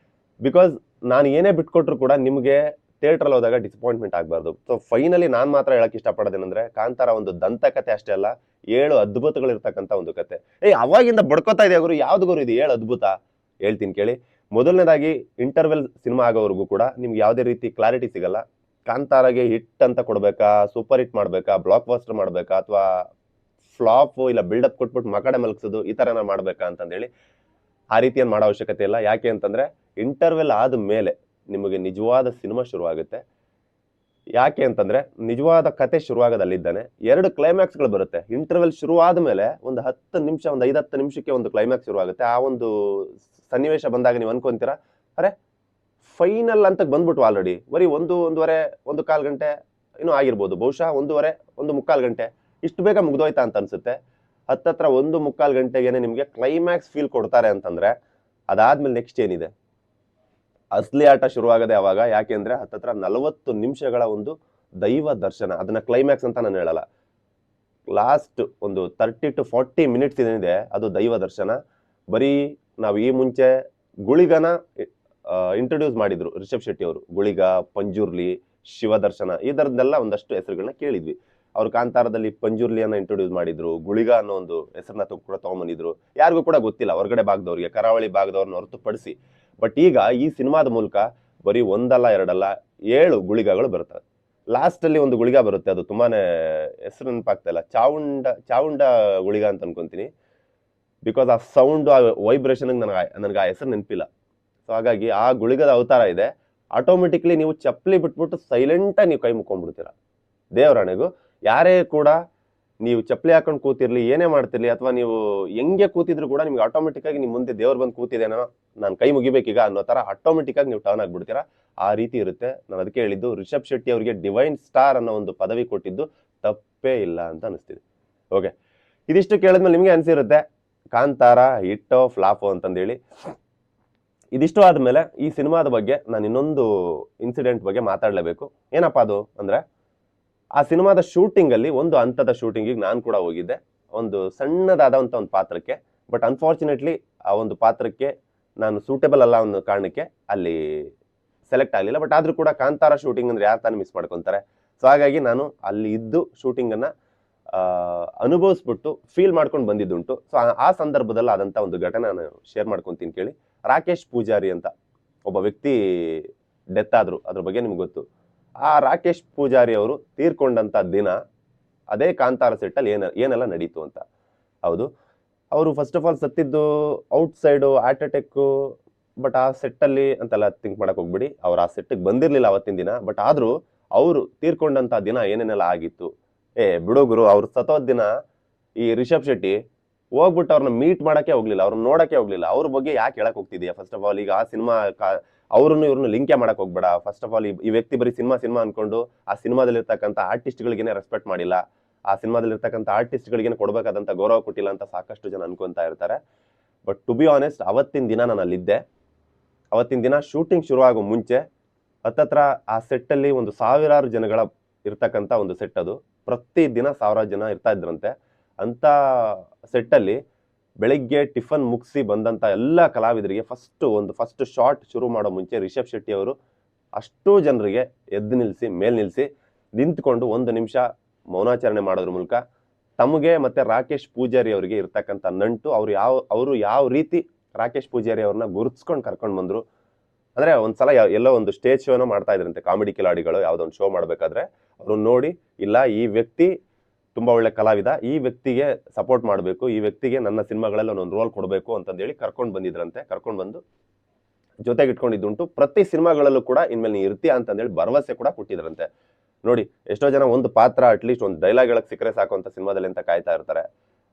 ಬಿಕಾಸ್ ನಾನು ಏನೇ ಬಿಟ್ಕೊಟ್ರು ಕೂಡ ನಿಮಗೆ ಥಿಯೇಟ್ರಲ್ಲಿ ಹೋದಾಗ ಡಿಸಪಾಯಿಂಟ್ಮೆಂಟ್ ಆಗಬಾರ್ದು. ಸೊ ಫೈನಲಿ ನಾನು ಮಾತ್ರ ಹೇಳಕ್ ಇಷ್ಟಪಡೋದೇನಂದ್ರೆ ಕಾಂತಾರ ಒಂದು ದಂತಕತೆ ಅಷ್ಟೇ ಅಲ್ಲ, 7 ಅದ್ಭುತಗಳಿರ್ತಕ್ಕಂಥ ಒಂದು ಕತೆ. ಅವಾಗಿಂದ ಬಡ್ಕೋತಾ ಇದೆ ಗುರು, ಯಾವ್ದು ಗುರು ಇದು 7 ಅದ್ಭುತ? ಹೇಳ್ತೀನಿ ಕೇಳಿ. ಮೊದಲನೇದಾಗಿ ಇಂಟರ್ವೆಲ್ ಸಿನಿಮಾ ಆಗೋವರೆಗೂ ಕೂಡ ನಿಮ್ಗೆ ಯಾವುದೇ ರೀತಿ ಕ್ಲಾರಿಟಿ ಸಿಗಲ್ಲ. ಕಾಂತಾರಗೆ ಹಿಟ್ ಅಂತ ಕೊಡ್ಬೇಕಾ, ಸೂಪರ್ ಹಿಟ್ ಮಾಡ್ಬೇಕಾ, ಬ್ಲಾಕ್ ಬಸ್ಟರ್ ಮಾಡ್ಬೇಕಾ, ಅಥವಾ ಫ್ಲಾಪ್ ಇಲ್ಲ ಬಿಲ್ಡಪ್ ಕೊಟ್ಬಿಟ್ಟು ಮಕಡೆ ಮಲಗಿಸೋದು ಈ ಥರನ ಮಾಡ್ಬೇಕಾ ಅಂತಂದೇಳಿ ಆ ರೀತಿಯನ್ನು ಮಾಡೋ ಅವಶ್ಯಕತೆ ಇಲ್ಲ. ಯಾಕೆ ಅಂತಂದ್ರೆ ಇಂಟರ್ವೆಲ್ ಆದ ಮೇಲೆ ನಿಮಗೆ ನಿಜವಾದ ಸಿನಿಮಾ ಶುರುವಾಗುತ್ತೆ. ಯಾಕೆ ಅಂತಂದ್ರೆ ನಿಜವಾದ ಕತೆ ಶುರುವಾಗೋದು ಅಲ್ಲಿದ್ದಾನೆ. 2 ಕ್ಲೈಮ್ಯಾಕ್ಸ್ಗಳು ಬರುತ್ತೆ. ಇಂಟರ್ವೆಲ್ ಶುರುವಾದ ಮೇಲೆ ಒಂದು 10 ನಿಮಿಷ, ಒಂದು 5-10 ನಿಮಿಷಕ್ಕೆ ಒಂದು ಕ್ಲೈಮ್ಯಾಕ್ಸ್ ಶುರುವಾಗುತ್ತೆ. ಆ ಒಂದು ಸನ್ನಿವೇಶ ಬಂದಾಗ ನೀವು ಅನ್ಕೊಂತೀರಾ, ಅರೆ ಫೈನಲ್ ಅಂತ ಬಂದ್ಬಿಟ್ಟು ಆಲ್ರೆಡಿ ಬರೀ 1-1.5 1/4 ಗಂಟೆ ಇನ್ನೂ ಆಗಿರ್ಬೋದು, ಬಹುಶಃ 1.5 1/4 ಗಂಟೆ ಇಷ್ಟು ಬೇಗ ಮುಗ್ದೋಯ್ತಾ ಅಂತ ಅನ್ಸುತ್ತೆ. ಹತ್ತತ್ರ 1/4 ಗಂಟೆಗೇನೆ ನಿಮಗೆ ಕ್ಲೈಮ್ಯಾಕ್ಸ್ ಫೀಲ್ ಕೊಡ್ತಾರೆ ಅಂತಂದ್ರೆ ಅದಾದ್ಮೇಲೆ ನೆಕ್ಸ್ಟ್ ಏನಿದೆ, ಅಸಲಿ ಆಟ ಶುರುವಾಗದೆ ಅವಾಗ. ಯಾಕೆ ಅಂದ್ರೆ ಹತ್ತತ್ರ 40 ನಿಮಿಷಗಳ ಒಂದು ದೈವ ದರ್ಶನ. ಅದನ್ನ ಕ್ಲೈಮ್ಯಾಕ್ಸ್ ಅಂತ ನಾನು ಹೇಳಲ್ಲ, ಲಾಸ್ಟ್ ಒಂದು 30 to 40 ಮಿನಿಟ್ಸ್ ಏನಿದೆ ಅದು ದೈವ ದರ್ಶನ. ಬರೀ ನಾವು ಈ ಮುಂಚೆ ಗುಳಿಗನ ಇಂಟ್ರೊಡ್ಯೂಸ್ ಮಾಡಿದ್ರು ರಿಷಬ್ ಶೆಟ್ಟಿ ಅವರು. ಗುಳಿಗ, ಪಂಜುರ್ಲಿ, ಶಿವದರ್ಶನ ಈ ಥರದ್ದೆಲ್ಲ ಒಂದಷ್ಟು ಹೆಸರುಗಳನ್ನ ಕೇಳಿದ್ವಿ. ಅವ್ರು ಕಾಂತಾರದಲ್ಲಿ ಪಂಜುರ್ಲಿಯನ್ನ ಇಂಟ್ರೊಡ್ಯೂಸ್ ಮಾಡಿದ್ರು, ಗುಳಿಗ ಅನ್ನೋ ಒಂದು ಹೆಸರನ್ನ ಕೂಡ ತಗೊಂಬಂದಿದ್ರು. ಯಾರಿಗೂ ಕೂಡ ಗೊತ್ತಿಲ್ಲ ಹೊರಗಡೆ ಭಾಗದವ್ರಿಗೆ, ಕರಾವಳಿ ಭಾಗದವ್ರನ್ನ ಹೊರತುಪಡಿಸಿ. ಬಟ್ ಈಗ ಈ ಸಿನಿಮಾದ ಮೂಲಕ ಬರೀ 1 ಅಲ್ಲ 2 ಅಲ್ಲ 7 ಗುಳಿಗಗಳು ಬರ್ತವೆ. ಲಾಸ್ಟ್ ಅಲ್ಲಿ ಒಂದು ಗುಳಿಗ ಬರುತ್ತೆ, ಅದು ತುಂಬಾನೇ ಹೆಸರು ನೆನಪಾಗ್ತಾ ಇಲ್ಲ, ಚಾವುಂಡ ಗುಳಿಗ ಅಂತ ಅನ್ಕೊಂತೀನಿ. ಬಿಕಾಸ್ ಆ ಸೌಂಡ್, ಆ ವೈಬ್ರೇಷನ್ ನನಗೆ ಆ ಹೆಸರು ನೆನಪಿಲ್ಲ. ಸೊ ಹಾಗಾಗಿ ಆ ಗುಳಿಗದ ಅವತಾರ ಇದೆ. ಆಟೋಮೆಟಿಕ್ಲಿ ನೀವು ಚಪ್ಪಲಿ ಬಿಟ್ಬಿಟ್ಟು ಸೈಲೆಂಟಾಗಿ ನೀವು ಕೈ ಮುಕ್ಕೊಂಡ್ಬಿಡ್ತೀರಾ. ದೇವರಾಣೆಗೂ ಯಾರೇ ಕೂಡ ನೀವು ಚಪ್ಪಲಿ ಹಾಕೊಂಡು ಕೂತಿರ್ಲಿ, ಏನೇ ಮಾಡ್ತಿರ್ಲಿ, ಅಥವಾ ನೀವು ಹೆಂಗೆ ಕೂತಿದ್ರು ಕೂಡ ನಿಮ್ಗೆ ಆಟೋಮೆಟಿಕ್ ಆಗಿ ನಿಮ್ಮ ಮುಂದೆ ದೇವ್ರು ಬಂದು ಕೂತಿದೇನೋ, ನಾನು ಕೈ ಮುಗಿಬೇಕೀಗ ಅನ್ನೋ ತರ ಆಟೋಮೆಟಿಕ್ ಆಗಿ ನೀವು ಟರ್ನ್ ಆಗ್ಬಿಡ್ತೀರಾ. ಆ ರೀತಿ ಇರುತ್ತೆ. ನಾನು ಅದಕ್ಕೆ ಹೇಳಿದ್ದು ರಿಷಬ್ ಶೆಟ್ಟಿ ಅವರಿಗೆ ಡಿವೈನ್ ಸ್ಟಾರ್ ಅನ್ನೋ ಒಂದು ಪದವಿ ಕೊಟ್ಟಿದ್ದು ತಪ್ಪೇ ಇಲ್ಲ ಅಂತ ಅನಿಸ್ತಿದೆ. ಓಕೆ, ಇದಿಷ್ಟು ಕೇಳಿದ್ಮೇಲೆ ನಿಮ್ಗೆ ಅನ್ಸಿರುತ್ತೆ ಕಾಂತಾರ ಹಿಟ್ಟೋ ಫ್ಲಾಪೋ ಅಂತಂದೇಳಿ. ಇದಿಷ್ಟು ಆದ್ಮೇಲೆ ಈ ಸಿನಿಮಾದ ಬಗ್ಗೆ ನಾನು ಇನ್ನೊಂದು ಇನ್ಸಿಡೆಂಟ್ ಬಗ್ಗೆ ಮಾತಾಡ್ಲೇಬೇಕು. ಏನಪ್ಪಾ ಅದು ಅಂದ್ರೆ, ಆ ಸಿನಿಮಾದ ಶೂಟಿಂಗ್ ಅಲ್ಲಿ ಒಂದು ಹಂತದ ಶೂಟಿಂಗಿಗೆ ನಾನು ಕೂಡ ಹೋಗಿದ್ದೆ, ಒಂದು ಸಣ್ಣದಾದಂಥ ಒಂದು ಪಾತ್ರಕ್ಕೆ. ಬಟ್ ಅನ್ಫಾರ್ಚುನೇಟ್ಲಿ ಆ ಒಂದು ಪಾತ್ರಕ್ಕೆ ನಾನು ಸೂಟೇಬಲ್ ಅಲ್ಲ ಅನ್ನೋ ಕಾರಣಕ್ಕೆ ಅಲ್ಲಿ ಸೆಲೆಕ್ಟ್ ಆಗಲಿಲ್ಲ. ಬಟ್ ಆದ್ರೂ ಕೂಡ ಕಾಂತಾರ ಶೂಟಿಂಗ್ ಅಂದ್ರೆ ಯಾರು ತಾನೇ ಮಿಸ್ ಮಾಡ್ಕೊತಾರೆ. ಸೊ ಹಾಗಾಗಿ ನಾನು ಅಲ್ಲಿ ಇದ್ದು ಶೂಟಿಂಗ್ ಅನ್ನ ಅನುಭವಿಸ್ಬಿಟ್ಟು ಫೀಲ್ ಮಾಡ್ಕೊಂಡು ಬಂದಿದ್ದುಂಟು. ಸೊ ಆ ಸಂದರ್ಭದಲ್ಲಿ ಆದಂಥ ಒಂದು ಘಟನೆ ನಾನು ಶೇರ್ ಮಾಡ್ಕೊಂತೀನಿ ಕೇಳಿ. ರಾಕೇಶ್ ಪೂಜಾರಿ ಅಂತ ಒಬ್ಬ ವ್ಯಕ್ತಿ ಡೆತ್ ಆದ್ರು, ಅದ್ರ ಬಗ್ಗೆ ನಿಮ್ಗೆ ಗೊತ್ತು. ಆ ರಾಕೇಶ್ ಪೂಜಾರಿ ಅವರು ತೀರ್ಕೊಂಡಂತ ದಿನ ಅದೇ ಕಾಂತಾರ ಸೆಟ್ಟಲ್ಲಿ ಏನೆಲ್ಲ ನಡೀತು ಅಂತ. ಹೌದು, ಅವರು ಫಸ್ಟ್ ಆಫ್ ಆಲ್ ಸತ್ತಿದ್ದು outside heart attack. But ಆ ಸೆಟ್ಟಲ್ಲಿ ಅಂತೆಲ್ಲ ಥಿಂಕ್ ಮಾಡಕ್ ಹೋಗ್ಬಿಡಿ, ಅವ್ರು ಆ ಸೆಟ್ಟಿಗೆ ಬಂದಿರ್ಲಿಲ್ಲ ಅವತ್ತಿನ ದಿನ. ಬಟ್ ಆದ್ರೂ ಅವರು ತೀರ್ಕೊಂಡಂತ ದಿನ ಏನೇನೆಲ್ಲ ಆಗಿತ್ತು, ಬಿಡು ಗುರು, ಅವ್ರು ಸತ್ತೋದ್ ದಿನ ಈ ರಿಷಬ್ ಶೆಟ್ಟಿ ಹೋಗ್ಬಿಟ್ಟು ಅವ್ರನ್ನ ಮೀಟ್ ಮಾಡಕ್ಕೆ ಹೋಗ್ಲಿಲ್ಲ, ಅವ್ರನ್ನ ನೋಡಕ್ಕೆ ಹೋಗ್ಲಿಲ್ಲ. ಅವ್ರ ಬಗ್ಗೆ ಯಾಕೆ ಹೇಳಕ್ ಹೋಗ್ತಿದ್ಯಾ? ಫಸ್ಟ್ ಆಫ್ ಆಲ್ ಈಗ ಆ ಸಿನಿಮಾ ಅವ್ರನ್ನು ಇವ್ರನ್ನ ಲಿಂಕೆ ಮಾಡಕ್ ಹೋಗ್ಬೇಡ. ಫಸ್ಟ್ ಆಫ್ ಆಲ್ ಈ ವ್ಯಕ್ತಿ ಬರೀ ಸಿನಿಮಾ ಅನ್ಕೊಂಡು ಆ ಸಿನಿಮಾದಲ್ಲಿರ್ತಕ್ಕಂಥ ಆರ್ಟಿಸ್ಟ್ಗಳಿಗೇನೆ ರೆಸ್ಪೆಕ್ಟ್ ಮಾಡಿಲ್ಲ, ಆ ಸಿನಿಮಾದಲ್ಲಿರ್ತಕ್ಕಂಥ ಆರ್ಟಿಸ್ಟ್ಗಳಿಗೇನೆ ಕೊಡ್ಬೇಕಾದಂತ ಗೌರವ ಕೊಟ್ಟಿಲ್ಲ ಅಂತ ಸಾಕಷ್ಟು ಜನ ಅನ್ಕೊಂತಾ ಇರ್ತಾರೆ. ಬಟ್ ಟು ಬಿ ಆನೆಸ್ಟ್, ಅವತ್ತಿನ ದಿನ ನಾನು ಅಲ್ಲಿದ್ದೆ. ಅವತ್ತಿನ ದಿನ ಶೂಟಿಂಗ್ ಶುರುವಾಗೋ ಮುಂಚೆ ಹತ್ತತ್ರ ಆ ಸೆಟ್ಟಲ್ಲಿ ಒಂದು 1000 ಜನಗಳ ಇರ್ತಕ್ಕಂಥ ಒಂದು ಸೆಟ್ ಅದು. ಪ್ರತಿ ದಿನ 1000 ಜನ ಇರ್ತಾ ಇದ್ರಂತೆ. ಅಂತ ಸೆಟ್ಟಲ್ಲಿ ಬೆಳಿಗ್ಗೆ ಟಿಫನ್ ಮುಗಿಸಿ ಬಂದಂತ ಎಲ್ಲ ಕಲಾವಿದರಿಗೆ ಫಸ್ಟ್ ಶಾಟ್ ಶುರು ಮಾಡೋ ಮುಂಚೆ ರಿಷಬ್ ಶೆಟ್ಟಿ ಅವರು ಅಷ್ಟೂ ಜನರಿಗೆ ಎದ್ದು ನಿಲ್ಲಿಸಿ, ಮೇಲ್ ನಿಲ್ಲಿಸಿ, ನಿಂತ್ಕೊಂಡು 1 ನಿಮಿಷ ಮೌನಾಚರಣೆ ಮಾಡೋದ್ರ ಮೂಲಕ ತಮಗೆ ಮತ್ತೆ ರಾಕೇಶ್ ಪೂಜಾರಿ ಅವರಿಗೆ ಇರ್ತಕ್ಕಂಥ ನಂಟು, ಅವರು ಯಾವ ರೀತಿ ರಾಕೇಶ್ ಪೂಜಾರಿ ಅವ್ರನ್ನ ಗುರುತಿಸ್ಕೊಂಡು ಕರ್ಕೊಂಡು ಬಂದ್ರು. ಅಂದ್ರೆ ಒಂದ್ಸಲ ಎಲ್ಲೋ ಒಂದು ಸ್ಟೇಜ್ ಶೋನ ಮಾಡ್ತಾ ಇದ್ರಂತೆ, ಕಾಮಿಡಿ ಕಿಲಾಡಿಗಳು ಯಾವುದೋ ಒಂದು ಶೋ ಮಾಡ್ಬೇಕಾದ್ರೆ ಅವ್ರನ್ನ ನೋಡಿ, ಇಲ್ಲ ಈ ವ್ಯಕ್ತಿ ತುಂಬಾ ಒಳ್ಳೆ ಕಲಾವಿದ, ಈ ವ್ಯಕ್ತಿಗೆ ಸಪೋರ್ಟ್ ಮಾಡಬೇಕು, ಈ ವ್ಯಕ್ತಿಗೆ ನನ್ನ ಸಿನಿಮಾಗಳಲ್ಲಿ ಒಂದು ರೋಲ್ ಕೊಡಬೇಕು ಅಂತಂದೇಳಿ ಕರ್ಕೊಂಡು ಬಂದಿದ್ರಂತೆ. ಕರ್ಕೊಂಡು ಬಂದು ಜೊತೆಗೆ ಇಟ್ಕೊಂಡಿದ್ದುಂಟು. ಪ್ರತಿ ಸಿನಿಮಾಗಳಲ್ಲೂ ಕೂಡ ಇನ್ಮೇಲೆ ನೀ ಇರ್ತೀಯ ಅಂತಂದೇಳಿ ಭರವಸೆ ಕೂಡ ಕೊಟ್ಟಿದ್ರಂತೆ. ನೋಡಿ, ಎಷ್ಟೋ ಜನ ಒಂದು ಪಾತ್ರ ಅಟ್ಲೀಸ್ಟ್ ಒಂದು ಡೈಲಾಗ್ ಹೇಳಕ್ ಸಿಕ್ಕರೆ ಸಾಕು ಅಂತ ಸಿನಿಮಾದಲ್ಲಿ ಅಂತ ಕಾಯ್ತಾ ಇರ್ತಾರೆ.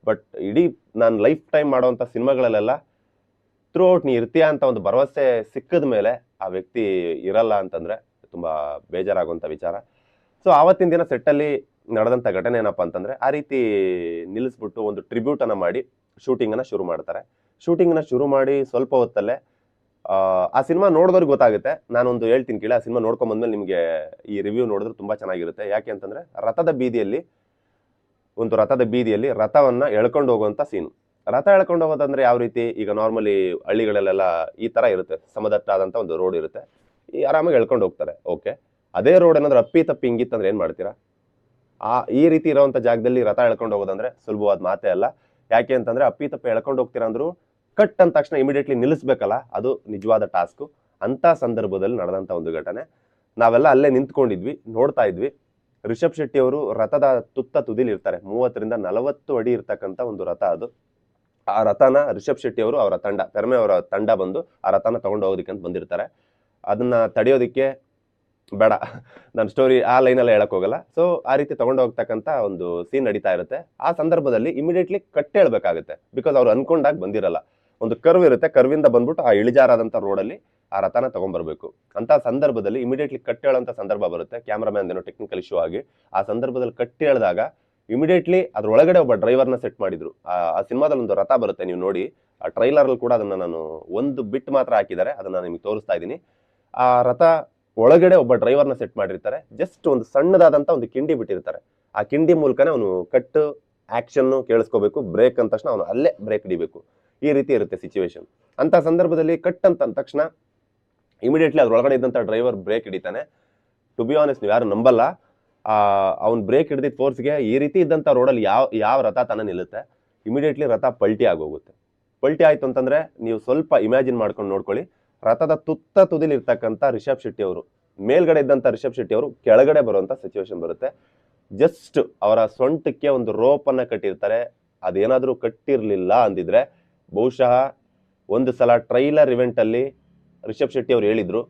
ಬಟ್ ಇಡೀ ನಾನು ಲೈಫ್ ಟೈಮ್ ಮಾಡುವಂತ ಸಿನಿಮಾಗಳಲ್ಲೆಲ್ಲ ಥ್ರೂ ಔಟ್ ನೀ ಇರ್ತೀಯ ಅಂತ ಒಂದು ಭರವಸೆ ಸಿಕ್ಕದ ಮೇಲೆ ಆ ವ್ಯಕ್ತಿ ಇರಲ್ಲ ಅಂತಂದ್ರೆ ತುಂಬಾ ಬೇಜಾರಾಗುವಂತ ವಿಚಾರ. ಸೊ ಆವತ್ತಿನ ದಿನ ಸೆಟ್ಟಲ್ಲಿ ನಡೆದಂತ ಘಟನೆ ಏನಪ್ಪಾ ಅಂತಂದ್ರೆ, ಆ ರೀತಿ ನಿಲ್ಲಿಸ್ಬಿಟ್ಟು ಒಂದು ಟ್ರಿಬ್ಯೂಟ್ ಅನ್ನ ಮಾಡಿ ಶೂಟಿಂಗ್ ಅನ್ನ ಶುರು ಮಾಡ್ತಾರೆ. ಶೂಟಿಂಗ್ ನ ಶುರು ಮಾಡಿ ಸ್ವಲ್ಪ ಹೊತ್ತಲ್ಲೇ ಆ ಸಿನಿಮಾ ನೋಡಿದವ್ರಿಗೆ ಗೊತ್ತಾಗುತ್ತೆ. ನಾನೊಂದು ಹೇಳ್ತೀನಿ ಕೇಳಿ, ಆ ಸಿನಿಮಾ ನೋಡ್ಕೊಂಡ್ ಬಂದ್ಮೇಲೆ ನಿಮ್ಗೆ ಈ ರಿವ್ಯೂ ನೋಡಿದ್ರೆ ತುಂಬಾ ಚೆನ್ನಾಗಿರುತ್ತೆ. ಯಾಕೆ ಅಂತಂದ್ರೆ, ರಥದ ಬೀದಿಯಲ್ಲಿ ಒಂದು ರಥದ ಬೀದಿಯಲ್ಲಿ ರಥವನ್ನ ಎಳ್ಕೊಂಡು ಹೋಗುವಂತ ಸೀನ್. ರಥ ಎಳ್ಕೊಂಡು ಹೋಗೋದಂದ್ರೆ ಯಾವ ರೀತಿ, ಈಗ ನಾರ್ಮಲಿ ಹಳ್ಳಿಗಳಲ್ಲೆಲ್ಲ ಈ ತರ ಇರುತ್ತೆ, ಸಮದಟ್ಟಾದಂತ ಒಂದು ರೋಡ್ ಇರುತ್ತೆ, ಈ ಆರಾಮಾಗಿ ಎಳ್ಕೊಂಡು ಹೋಗ್ತಾರೆ. ಓಕೆ, ಅದೇ ರೋಡ್ ಏನಾದ್ರು ಅಪ್ಪಿ ತಪ್ಪಿ ಹಿಂಗಿತ್ತಂದ್ರೆ ಏನ್ ಮಾಡ್ತೀರಾ? ಈ ರೀತಿ ಇರುವಂತ ಜಾಗದಲ್ಲಿ ರಥ ಎಳ್ಕೊಂಡು ಹೋಗೋದಂದ್ರೆ ಸುಲಭವಾದ ಮಾತೇ ಅಲ್ಲ. ಯಾಕೆ ಅಂತಂದ್ರೆ ಅಪ್ಪಿ ತಪ್ಪಿ ಎಳ್ಕೊಂಡು ಹೋಗ್ತೀರಾ ಅಂದ್ರು ಕಟ್ ಅಂದ ತಕ್ಷಣ ಇಮಿಡಿಯೇಟ್ಲಿ ನಿಲ್ಲಿಸ್ಬೇಕಲ್ಲ, ಅದು ನಿಜವಾದ ಟಾಸ್ಕ್. ಅಂತ ಸಂದರ್ಭದಲ್ಲಿ ನಡೆದಂತ ಒಂದು ಘಟನೆ. ನಾವೆಲ್ಲ ಅಲ್ಲೇ ನಿಂತ್ಕೊಂಡಿದ್ವಿ, ನೋಡ್ತಾ ಇದ್ವಿ. ರಿಷಬ್ ಶೆಟ್ಟಿ ಅವರು ರಥದ ತುದಿಲಿ ಇರ್ತಾರೆ. 30 ರಿಂದ 40 ಅಡಿ ಇರ್ತಕ್ಕಂಥ ಒಂದು ರಥ ಅದು. ಆ ರಥನ ರಿಷಬ್ ಶೆಟ್ಟಿ ಅವರು, ಅವರ ತಂಡ, ಪೆರ್ಮೆ ಅವರ ತಂಡ ಬಂದು ಆ ರಥನ ತಗೊಂಡು ಹೋಗೋದಕ್ಕೆ ಅಂತ ಬಂದಿರ್ತಾರೆ. ಅದನ್ನ ತಡೆಯೋದಿಕ್ಕೆ ಬೇಡ, ನನ್ನ ಸ್ಟೋರಿ ಆ ಲೈನಲ್ಲೇ ಹೇಳಕ್ ಹೋಗಲ್ಲ. ಸೊ ಆ ರೀತಿ ತಗೊಂಡು ಹೋಗ್ತಕ್ಕಂಥ ಒಂದು ಸೀನ್ ನಡೀತಾ ಇರುತ್ತೆ. ಆ ಸಂದರ್ಭದಲ್ಲಿ ಇಮಿಡಿಯೇಟ್ಲಿ ಕಟ್ಟೇಳ್ಬೇಕಾಗುತ್ತೆ, ಬಿಕಾಸ್ ಅವ್ರು ಅನ್ಕೊಂಡಾಗ ಬಂದಿರಲ್ಲ. ಒಂದು ಕರ್ವ್ ಇರುತ್ತೆ, ಕರ್ವಿಂದ ಬಂದ್ಬಿಟ್ಟು ಆ ಇಳಿಜಾರಾದಂಥ ರೋಡಲ್ಲಿ ಆ ರಥನ ತಗೊಂಡ್ಬರ್ಬೇಕು. ಅಂತ ಸಂದರ್ಭದಲ್ಲಿ ಇಮಿಡಿಯೇಟ್ಲಿ ಕಟ್ಟೇಳಂತ ಸಂದರ್ಭ ಬರುತ್ತೆ. ಕ್ಯಾಮ್ರಾಮ್ಯಾನ್ ಏನೋ ಟೆಕ್ನಿಕಲ್ ಇಶ್ಯೂ ಆಗಿ ಆ ಸಂದರ್ಭದಲ್ಲಿ ಕಟ್ಟೇಳಿದಾಗ ಇಮಿಡಿಯೇಟ್ಲಿ ಅದ್ರೊಳಗಡೆ ಒಬ್ಬ ಡ್ರೈವರ್ನ ಸೆಟ್ ಮಾಡಿದ್ರು. ಆ ಸಿನಿಮಾದಲ್ಲಿ ಒಂದು ರಥ ಬರುತ್ತೆ, ನೀವು ನೋಡಿ ಆ ಟ್ರೈಲರ್ ಅಲ್ಲಿ ಕೂಡ ಅದನ್ನ ನಾನು ಒಂದು ಬಿಟ್ ಮಾತ್ರ ಹಾಕಿದ್ದಾರೆ, ಅದನ್ನ ನಿಮಗೆ ತೋರಿಸ್ತಾ ಇದ್ದೀನಿ. ಆ ರಥ ಒಳಗಡೆ ಒಬ್ಬ ಡ್ರೈವರ್ನ ಸೆಟ್ ಮಾಡಿರ್ತಾರೆ. ಜಸ್ಟ್ ಒಂದು ಸಣ್ಣದಾದಂತ ಒಂದು ಕಿಂಡಿ ಬಿಟ್ಟಿರ್ತಾರೆ. ಆ ಕಿಂಡಿ ಮೂಲಕನೇ ಅವನು ಕಟ್ ಆಕ್ಷನ್ ಕೇಳಿಸ್ಕೋಬೇಕು, ಬ್ರೇಕ್ ಅಂದ ತಕ್ಷಣ ಅವನು ಅಲ್ಲೇ ಬ್ರೇಕ್ ಹಿಡಿಬೇಕು. ಈ ರೀತಿ ಇರುತ್ತೆ ಸಿಚುವೇಶನ್. ಅಂತ ಸಂದರ್ಭದಲ್ಲಿ ಕಟ್ ಅಂತ ತಕ್ಷಣ ಇಮಿಡಿಯೇಟ್ಲಿ ಅದ್ರೊಳಗಡೆ ಇದ್ದಂತ ಡ್ರೈವರ್ ಬ್ರೇಕ್ ಹಿಡಿತಾನೆ. ಟು ಬಿ ಆನೆಸ್ಟ್, ನೀವು ಯಾರು ನಂಬಲ್ಲ, ಅವ್ನು ಬ್ರೇಕ್ ಹಿಡಿದಿದ್ದ ಫೋರ್ಸ್ಗೆ ಈ ರೀತಿ ಇದ್ದಂತ ರೋಡಲ್ಲಿ ಯಾವ ರಥ ತಾನೇ ನಿಲ್ಲುತ್ತೆ. ಇಮಿಡಿಯೇಟ್ಲಿ ರಥ ಪಲ್ಟಿ ಆಗೋಗುತ್ತೆ. ಪಲ್ಟಿ ಆಯ್ತು ಅಂತಂದ್ರೆ ನೀವು ಸ್ವಲ್ಪ ಇಮ್ಯಾಜಿನ್ ಮಾಡ್ಕೊಂಡು ನೋಡ್ಕೊಳ್ಳಿ. ರಥದ ತುದಿಲಿ ಇರ್ತಕ್ಕಂಥ ರಿಷಬ್ ಶೆಟ್ಟಿ ಅವರು, ಮೇಲ್ಗಡೆ ಇದ್ದಂತ ರಿಷಬ್ ಶೆಟ್ಟಿ ಅವರು ಕೆಳಗಡೆ ಬರುವಂತ ಸಿಚುವೇಶನ್ ಬರುತ್ತೆ. ಜಸ್ಟ್ ಅವರ ಸೊಂಟಕ್ಕೆ ಒಂದು ರೋಪ್ ಅನ್ನ ಕಟ್ಟಿರ್ತಾರೆ. ಅದೇನಾದ್ರೂ ಕಟ್ಟಿರ್ಲಿಲ್ಲ ಅಂದಿದ್ರೆ ಬಹುಶಃ ಒಂದು ಸಲ ಟ್ರೈಲರ್ ಇವೆಂಟ್ ಅಲ್ಲಿ ರಿಷಬ್ ಶೆಟ್ಟಿ ಅವ್ರು ಹೇಳಿದ್ರು,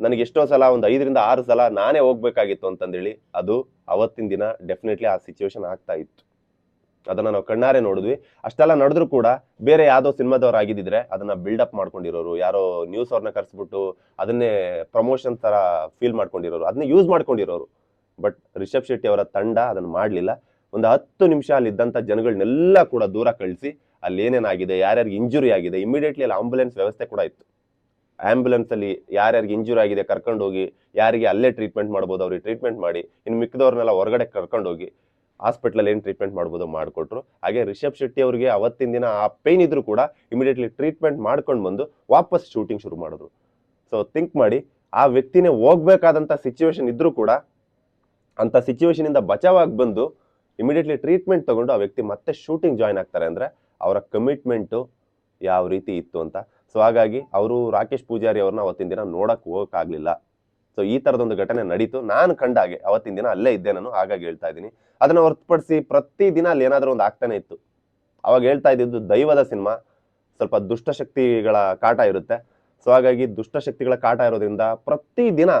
ನನಗೆ ಎಷ್ಟೋ ಸಲ ಒಂದು 5 ರಿಂದ 6 ಸಲ ನಾನೇ ಹೋಗ್ಬೇಕಾಗಿತ್ತು ಅಂತಂದೇಳಿ. ಅದು ಅವತ್ತಿನ ದಿನ ಡೆಫಿನೆಟ್ಲಿ ಆ ಸಿಚುವೇಶನ್ ಆಗ್ತಾ ಇತ್ತು. ಅದನ್ನ ನಾವು ಕಣ್ಣಾರೆ ನೋಡಿದ್ವಿ. ಅಷ್ಟೆಲ್ಲ ನಡೆದ್ರು ಕೂಡ ಬೇರೆ ಯಾವ್ದೋ ಸಿನಿಮಾದವ್ರು ಆಗಿದ್ದಿದ್ರೆ ಅದನ್ನ ಬಿಲ್ಡಪ್ ಮಾಡ್ಕೊಂಡಿರೋರು, ಯಾರೋ ನ್ಯೂಸ್ ಅವ್ರನ್ನ ಕರ್ಸ್ಬಿಟ್ಟು ಅದನ್ನೇ ಪ್ರಮೋಷನ್ ತರ ಫೀಲ್ ಮಾಡ್ಕೊಂಡಿರೋರು, ಅದನ್ನ ಯೂಸ್ ಮಾಡ್ಕೊಂಡಿರೋರು. ಬಟ್ ರಿಷಬ್ ಶೆಟ್ಟಿ ಅವರ ತಂಡ ಅದನ್ನ ಮಾಡ್ಲಿಲ್ಲ. ಒಂದು 10 ನಿಮಿಷ ಅಲ್ಲಿ ಇದ್ದಂತ ಜನಗಳನ್ನೆಲ್ಲ ಕೂಡ ದೂರ ಕಳಿಸಿ ಅಲ್ಲಿ ಏನೇನಾಗಿದೆ, ಯಾರ್ಯಾರಿಗೆ ಇಂಜುರಿ ಆಗಿದೆ, ಇಮಿಡಿಯೇಟ್ಲಿ ಅಲ್ಲಿ ಆಂಬುಲೆನ್ಸ್ ವ್ಯವಸ್ಥೆ ಕೂಡ ಇತ್ತು. ಆಂಬ್ಯುಲೆನ್ಸ್ ಅಲ್ಲಿ ಯಾರ್ಯಾರಿಗೆ ಇಂಜುರಿ ಆಗಿದೆ ಕರ್ಕೊಂಡು ಹೋಗಿ, ಯಾರಿಗೆ ಅಲ್ಲೇ ಟ್ರೀಟ್ಮೆಂಟ್ ಮಾಡ್ಬೋದು ಅವ್ರಿಗೆ ಟ್ರೀಟ್ಮೆಂಟ್ ಮಾಡಿ, ಇನ್ನು ಮಿಕ್ಕಿದವ್ರನ್ನೆಲ್ಲ ಹೊರಗಡೆ ಕರ್ಕೊಂಡು ಹೋಗಿ ಹಾಸ್ಪಿಟಲ್ ಏನ್ ಟ್ರೀಟ್ಮೆಂಟ್ ಮಾಡ್ಬೋದು ಮಾಡ್ಕೊಟ್ರು. ಹಾಗೆ ರಿಷಬ್ ಶೆಟ್ಟಿ ಅವರಿಗೆ ಅವತ್ತಿನ ದಿನ ಆ ಪೇನ್ ಇದ್ರು ಕೂಡ ಇಮಿಡಿಯೇಟ್ಲಿ ಟ್ರೀಟ್ಮೆಂಟ್ ಮಾಡ್ಕೊಂಡು ಬಂದು ವಾಪಸ್ ಶೂಟಿಂಗ್ ಶುರು ಮಾಡಿದ್ರು. ಸೊ ಥಿಂಕ್ ಮಾಡಿ, ಆ ವ್ಯಕ್ತಿನೇ ಹೋಗ್ಬೇಕಾದಂತ ಸಿಚುವೇಶನ್ ಇದ್ರೂ ಕೂಡ ಅಂತ ಸಿಚುವೇಶನ್ ಇಂದ ಬಚಾವಾಗಿ ಬಂದು ಇಮಿಡಿಯೇಟ್ಲಿ ಟ್ರೀಟ್ಮೆಂಟ್ ತಗೊಂಡು ಆ ವ್ಯಕ್ತಿ ಮತ್ತೆ ಶೂಟಿಂಗ್ ಜಾಯ್ನ್ ಆಗ್ತಾರೆ ಅಂದ್ರೆ ಅವರ ಕಮಿಟ್ಮೆಂಟು ಯಾವ ರೀತಿ ಇತ್ತು ಅಂತ. ಸೊ ಹಾಗಾಗಿ ಅವರು ರಾಕೇಶ್ ಪೂಜಾರಿ ಅವ್ರನ್ನ ಅವತ್ತಿನ ದಿನ ನೋಡಕ್ ಹೋಗಕ್ಕಾಗ್ಲಿಲ್ಲ. ಸೊ ಈ ತರದೊಂದು ಘಟನೆ ನಡೀತು. ನಾನು ಕಂಡಾಗೆ ಅವತ್ತಿನ ದಿನ ಅಲ್ಲೇ ಇದ್ದೆ ನಾನು, ಹಾಗಾಗಿ ಹೇಳ್ತಾ ಇದ್ದೀನಿ. ಅದನ್ನ ಹೊರತುಪಡಿಸಿ ಪ್ರತಿ ದಿನ ಅಲ್ಲಿ ಏನಾದ್ರೂ ಒಂದು ಆಗ್ತಾನೆ ಇತ್ತು. ಅವಾಗ ಹೇಳ್ತಾ ಇದ್ದಿದ್ದು ದೈವದ ಸಿನಿಮಾ, ಸ್ವಲ್ಪ ದುಷ್ಟಶಕ್ತಿಗಳ ಕಾಟ ಇರುತ್ತೆ. ಸೊ ಹಾಗಾಗಿ ದುಷ್ಟಶಕ್ತಿಗಳ ಕಾಟ ಇರೋದ್ರಿಂದ ಪ್ರತಿ ದಿನ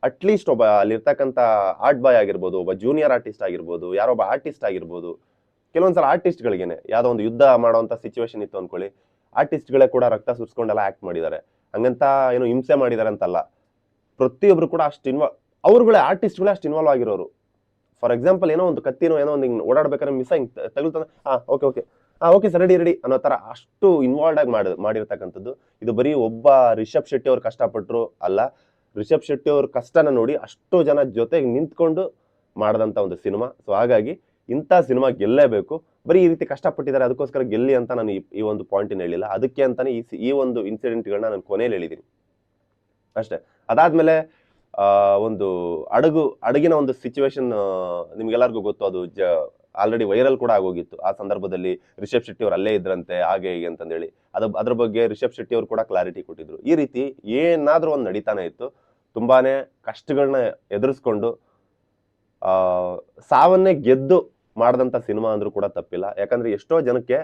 ಅಟ್ಲೀಸ್ಟ್ ಒಬ್ಬ ಅಲ್ಲಿರ್ತಕ್ಕಂಥ ಆರ್ಟ್ ಬಾಯ್ ಆಗಿರ್ಬೋದು, ಒಬ್ಬ ಜೂನಿಯರ್ ಆರ್ಟಿಸ್ಟ್ ಆಗಿರ್ಬೋದು, ಯಾರೋ ಒಬ್ಬ ಆರ್ಟಿಸ್ಟ್ ಆಗಿರ್ಬೋದು, ಕೆಲವೊಂದ್ಸಲ ಆರ್ಟಿಸ್ಟ್ಗಳಿಗೇನೆ ಯಾವ್ದೋ ಒಂದು ಯುದ್ಧ ಮಾಡೋಂಥ ಸಿಚುವೇಶನ್ ಇತ್ತು ಅನ್ಕೊಳ್ಳಿ, ಆರ್ಟಿಸ್ಟ್ಗಳೇ ಕೂಡ ರಕ್ತ ಸುರಿಸ್ಕೊಂಡೆಲ್ಲ ಆಕ್ಟ್ ಮಾಡಿದ್ದಾರೆ. ಹಂಗಂತ ಏನು ಹಿಂಸೆ ಮಾಡಿದ್ದಾರೆ ಅಂತಲ್ಲ, ಪ್ರತಿಯೊಬ್ರು ಕೂಡ ಅಷ್ಟು ಅವ್ರುಗಳೇ ಆರ್ಟಿಸ್ಟ್ಗಳೇ ಅಷ್ಟು ಇನ್ವಾಲ್ವ್ ಆಗಿರೋರು. ಫಾರ್ ಎಕ್ಸಾಂಪಲ್, ಏನೋ ಒಂದು ಕತ್ತಿನೋ ಏನೋ ಒಂದು ಹಿಂಗೆ ಓಡಾಡ್ಬೇಕಾದ್ರೆ ಮಿಸ್ ಹಿಂಗ್ ತಗುಲ್ತಾನೆ, ಓಕೆ ಸರ್ ರೆಡಿ ಅನ್ನೋ ತರ ಅಷ್ಟು ಇನ್ವಾಲ್ವ್ ಆಗಿ ಮಾಡಿರ್ತಕ್ಕಂಥದ್ದು. ಇದು ಬರೀ ಒಬ್ಬ ರಿಷಬ್ ಶೆಟ್ಟಿ ಅವ್ರು ಕಷ್ಟಪಟ್ಟರು ಅಲ್ಲ, ರಿಷಬ್ ಶೆಟ್ಟಿ ಅವ್ರ ಕಷ್ಟನ ನೋಡಿ ಅಷ್ಟು ಜನ ಜೊತೆಗೆ ನಿಂತ್ಕೊಂಡು ಮಾಡಿದಂಥ ಒಂದು ಸಿನಿಮಾ. ಸೊ ಹಾಗಾಗಿ ಇಂಥ ಸಿನಿಮಾ ಗೆಲ್ಲೇಬೇಕು. ಬರೀ ಈ ರೀತಿ ಕಷ್ಟಪಟ್ಟಿದ್ದಾರೆ ಅದಕ್ಕೋಸ್ಕರ ಗೆಲ್ಲಿ ಅಂತ ನಾನು ಈ ಒಂದು ಪಾಯಿಂಟಿನ ಹೇಳಿಲ್ಲ. ಅದಕ್ಕೆ ಅಂತಾನೆ ಈ ಒಂದು ಇನ್ಸಿಡೆಂಟ್ಗಳನ್ನ ನಾನು ಕೊನೆಯಲ್ಲಿ ಹೇಳಿದ್ದೀನಿ ಅಷ್ಟೇ. ಅದಾದ್ಮೇಲೆ ಒಂದು ಅಡಗಿನ ಒಂದು ಸಿಚುವೇಶನ್ ನಿಮ್ಗೆಲ್ಲರಿಗೂ ಗೊತ್ತು, ಅದು ಆಲ್ರೆಡಿ ವೈರಲ್ ಕೂಡ ಆಗೋಗಿತ್ತು. ಆ ಸಂದರ್ಭದಲ್ಲಿ ರಿಷಬ್ ಶೆಟ್ಟಿ ಅವ್ರು ಅಲ್ಲೇ ಇದ್ರಂತೆ, ಹಾಗೆ ಹೀಗೆ ಅಂತಂದೇಳಿ ಅದ್ರ ಬಗ್ಗೆ ರಿಷಬ್ ಶೆಟ್ಟಿ ಅವರು ಕೂಡ ಕ್ಲಾರಿಟಿ ಕೊಟ್ಟಿದ್ರು. ಈ ರೀತಿ ಏನಾದ್ರೂ ಒಂದು ನಡೀತಾನೆ ಇತ್ತು. ತುಂಬಾನೇ ಕಷ್ಟಗಳನ್ನ ಎದುರಿಸ್ಕೊಂಡು ಸಾವನ್ನೇ ಗೆದ್ದು ಮಾಡಿದಂಥ ಸಿನಿಮಾ ಅಂದ್ರೂ ಕೂಡ ತಪ್ಪಿಲ್ಲ. ಯಾಕಂದ್ರೆ ಎಷ್ಟೋ ಜನಕ್ಕೆ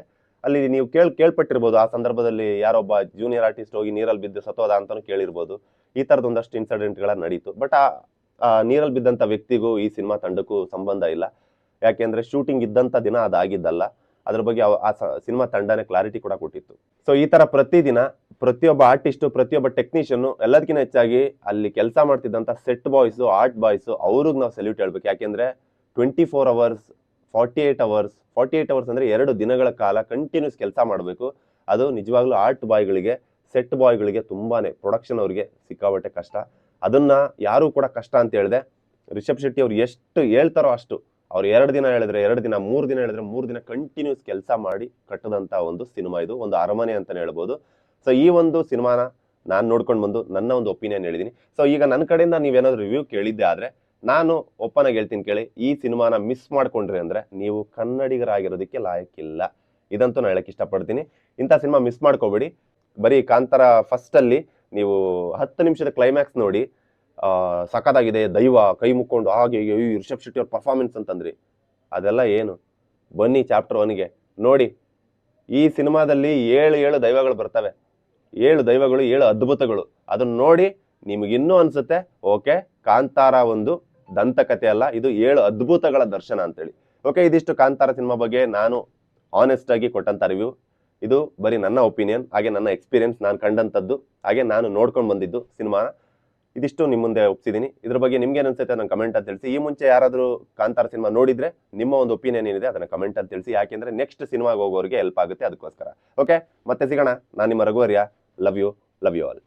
ಅಲ್ಲಿ ನೀವು ಕೇಳ್ಪಟ್ಟಿರ್ಬೋದು, ಆ ಸಂದರ್ಭದಲ್ಲಿ ಯಾರೊಬ್ಬ ಜೂನಿಯರ್ ಆರ್ಟಿಸ್ಟ್ ಹೋಗಿ ನೀರಲ್ಲಿ ಬಿದ್ದು ಸತ್ತೋದ ಅಂತಾನು ಕೇಳಿರ್ಬೋದು. ಈ ತರದೊಂದಷ್ಟು ಇನ್ಸಿಡೆಂಟ್ಗಳ ನಡೀತು. ಬಟ್ ಆ ನೀರಲ್ಲಿ ಬಿದ್ದಂಥ ವ್ಯಕ್ತಿಗೂ ಈ ಸಿನಿಮಾ ತಂಡಕ್ಕೂ ಸಂಬಂಧ ಇಲ್ಲ. ಯಾಕೆಂದ್ರೆ ಶೂಟಿಂಗ್ ಇದ್ದಂಥ ದಿನ ಅದಾಗಿದ್ದಲ್ಲ. ಅದ್ರ ಬಗ್ಗೆ ಆ ಸಿನಿಮಾ ತಂಡನೇ ಕ್ಲಾರಿಟಿ ಕೂಡ ಕೊಟ್ಟಿತ್ತು. ಸೊ ಈ ತರ ಪ್ರತಿದಿನ ಪ್ರತಿಯೊಬ್ಬ ಆರ್ಟಿಸ್ಟ್, ಪ್ರತಿಯೊಬ್ಬ ಟೆಕ್ನಿಷಿಯನ್, ಎಲ್ಲದಕ್ಕಿಂತ ಹೆಚ್ಚಾಗಿ ಅಲ್ಲಿ ಕೆಲಸ ಮಾಡ್ತಿದ್ದಂಥ ಸೆಟ್ ಬಾಯ್ಸ್, ಆರ್ಟ್ ಬಾಯ್ಸ್, ಅವ್ರಿಗೆ ನಾವು ಸಲ್ಯೂಟ್ ಹೇಳ್ಬೇಕು. ಯಾಕೆಂದ್ರೆ 24 hours 48 hours ಅಂದ್ರೆ 2 ದಿನಗಳ ಕಾಲ ಕಂಟಿನ್ಯೂಸ್ ಕೆಲಸ ಮಾಡಬೇಕು. ಅದು ನಿಜವಾಗ್ಲೂ ಆರ್ಟ್ ಬಾಯ್ಗಳಿಗೆ, ಸೆಟ್ ಬಾಯ್ಗಳಿಗೆ ತುಂಬಾನೇ, ಪ್ರೊಡಕ್ಷನ್ ಅವ್ರಿಗೆ ಸಿಕ್ಕಾಬಟ್ಟೆ ಕಷ್ಟ. ಅದನ್ನ ಯಾರು ಕೂಡ ಕಷ್ಟ ಅಂತ ಹೇಳಿದೆ ರಿಷಬ್ ಶೆಟ್ಟಿ ಅವ್ರು ಎಷ್ಟು ಹೇಳ್ತಾರೋ ಅಷ್ಟು ಅವ್ರು 2 ದಿನ ಹೇಳಿದ್ರೆ 2 ದಿನ, 3 ದಿನ ಹೇಳಿದ್ರೆ 3 ದಿನ ಕಂಟಿನ್ಯೂಸ್ ಕೆಲಸ ಮಾಡಿ ಕಟ್ಟದಂತ ಒಂದು ಸಿನಿಮಾ ಇದು, ಒಂದು ಅರಮನೆ ಅಂತಾನೆ ಹೇಳ್ಬೋದು. ಸೊ ಈ ಒಂದು ಸಿನಿಮಾನ ನಾನು ನೋಡ್ಕೊಂಡು ಬಂದು ನನ್ನ ಒಂದು ಒಪಿನಿಯನ್ ಹೇಳಿದೀನಿ. ಸೊ ಈಗ ನನ್ನ ಕಡೆಯಿಂದ ನೀವೇನಾದ್ರು ರಿವ್ಯೂ ಕೇಳಿದ್ದೆ ಆದ್ರೆ ನಾನು ಒಪ್ಪನಾಗಿ ಹೇಳ್ತೀನಿ ಕೇಳಿ, ಈ ಸಿನಿಮಾನ ಮಿಸ್ ಮಾಡ್ಕೊಂಡ್ರಿ ಅಂದ್ರೆ ನೀವು ಕನ್ನಡಿಗರಾಗಿರೋದಕ್ಕೆ ಲಾಯಕ್ಕಿಲ್ಲ, ಇದಂತೂ ನಾನು ಹೇಳಕ್ ಇಷ್ಟಪಡ್ತೀನಿ. ಇಂಥ ಸಿನಿಮಾ ಮಿಸ್ ಮಾಡ್ಕೋಬೇಡಿ. ಬರೀ ಕಾಂತಾರ ಫಸ್ಟ್ ಅಲ್ಲಿ ನೀವು 10 ನಿಮಿಷದ ಕ್ಲೈಮ್ಯಾಕ್ಸ್ ನೋಡಿ ಸಖತ್ತಾಗಿದೆ, ದೈವ ಕೈ ಮುಕ್ಕೊಂಡು ಹಾಗೆ ರಿಷಬ್ ಶೆಟ್ಟಿ ಅವ್ರ ಪರ್ಫಾರ್ಮೆನ್ಸ್ ಅಂತಂದ್ರಿ. ಅದೆಲ್ಲ ಏನು, ಬನ್ನಿ ಚಾಪ್ಟರ್ 1ಗೆ ನೋಡಿ. ಈ ಸಿನಿಮಾದಲ್ಲಿ 7 ದೈವಗಳು ಬರ್ತವೆ, 7 ದೈವಗಳು, 7 ಅದ್ಭುತಗಳು. ಅದನ್ನ ನೋಡಿ ನಿಮಗಿನ್ನೂ ಅನ್ಸುತ್ತೆ ಓಕೆ ಕಾಂತಾರ ಒಂದು ದಂತಕಥೆ ಅಲ್ಲ, ಇದು 7 ಅದ್ಭುತಗಳ ದರ್ಶನ ಅಂತೇಳಿ. ಓಕೆ, ಇದಿಷ್ಟು ಕಾಂತಾರ ಸಿನಿಮಾ ಬಗ್ಗೆ ನಾನು ಆನೆಸ್ಟ್ ಆಗಿ ಕೊಟ್ಟಂತ ರಿವ್ಯೂ. ಇದು ಬರೀ ನನ್ನ ಒಪಿನಿಯನ್, ಹಾಗೆ ನನ್ನ ಎಕ್ಸ್ಪೀರಿಯನ್ಸ್, ನಾನು ಕಂಡಂಥದ್ದು, ಹಾಗೆ ನಾನು ನೋಡ್ಕೊಂಡು ಬಂದಿದ್ದು ಸಿನಿಮಾ. ಇದಿಷ್ಟು ನಿಮ್ಮ ಮುಂದೆ ಒಪ್ಸಿದ್ದೀನಿ. ಇದ್ರ ಬಗ್ಗೆ ನಿಮ್ಗೆ ಅನ್ಸುತ್ತೆ ನಾನು ಕಮೆಂಟ್ ಅಂತ ತಿಳಿಸಿ. ಈ ಮುಂಚೆ ಯಾರಾದರೂ ಕಾಂತಾರ ಸಿನಿಮಾ ನೋಡಿದ್ರೆ ನಿಮ್ಮ ಒಂದು ಒಪಿನಿಯನ್ ಏನಿದೆ ಅದನ್ನ ಕಮೆಂಟ್ ಅಂತ ತಿಳಿಸಿ. ಯಾಕೆಂದ್ರೆ ನೆಕ್ಸ್ಟ್ ಸಿನಿಮಾಗೆ ಹೋಗೋರಿಗೆ ಹೆಲ್ಪ್ ಆಗುತ್ತೆ, ಅದಕ್ಕೋಸ್ಕರ. ಓಕೆ, ಮತ್ತೆ ಸಿಗೋಣ. ನಾನು ನಿಮ್ಮ ರಘುವರ್ಯ. Love you all.